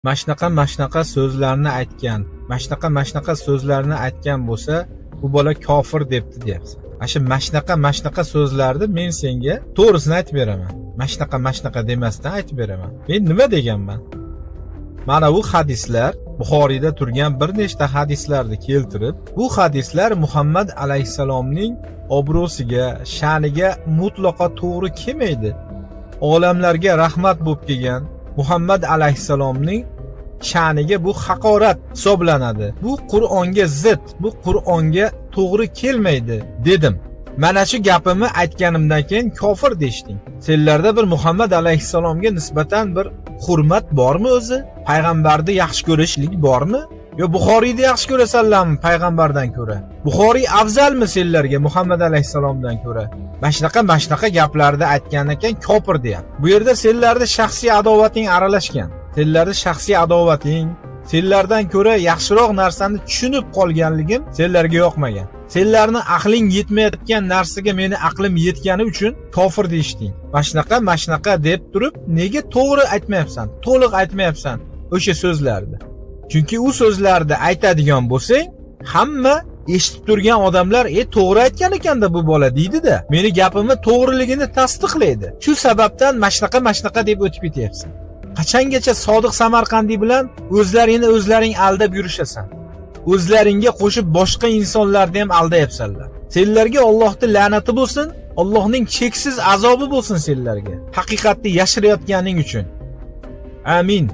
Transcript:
Mashnaqa so'zlarni aytgan, mashnaqa so'zlarni aytgan bo'lsa, bu bola kofir debdi deyapsan. Shu mashnaqa so'zlarni men senga to'g'risini aytib beraman. Mashnaqa demasdan aytib beraman. Men nima deganman? Mana bu hadislar Buxoriyda turgan bir nechta hadislarni keltirib, bu hadislar Muhammad alayhisalomning obro'siga, sha'niga mutlaqo to'g'ri kelmaydi. Olamlarga rahmat bo'lib kelgan Muhammad alayhisalomning sha'niga bu haqorat hisoblanadi. Bu Qur'onga zid, bu Qur'onga to'g'ri kelmaydi dedim. Mana shu gapimni aytganimdan keyin kofir deshding. Senlarda bir Muhammad alayhisalomga nisbatan bir hurmat bormi o'zi? Payg'ambarni yaxshi ko'rishlik bormi? Yo Buxoriyni yaxshi ko'rasanlarmi payg'ambardan ko'ra? Buxoriy afzalmi senlarga Muhammad alayhisalomdan ko'ra? Mashnaqa gaplarni aytgandan keyin kofir deyapti. Bu yerda senlarda shaxsiy adovating aralashgan. Senlarda shaxsiy adovating, senlardan ko'ra yaxshiroq narsani tushunib qolganligim senlarga yoqmagan. Senlarni aqling yetmayotgan narsaga meni aqlim yetgani uchun kofir deyishding. Mashnaqa deb turib, nega to'g'ri aytmayapsan? To'liq aytmayapsan o'sha so'zlarni. Chunki u so'zlarni aytadigan bo'lsang, hamma eshitib turgan odamlar, to'g'ri aytgan ekanda bu bola deydi-da. Meni gapimni to'g'riligini tasdiqlaydi. Shu sababdan mashnaqa deb o'tib ketyapsan. Qachongacha Sodiq Samarqandiy bilan o'zlaring aldab yurishasan? O'zlaringga qo'shib boshqa insonlarni ham aldayapsanlar. Senlarga Allohning la'nati bo'lsin, Allohning cheksiz azobi bo'lsin senlarga. Haqiqatni yashirayotganing uchun. Amin.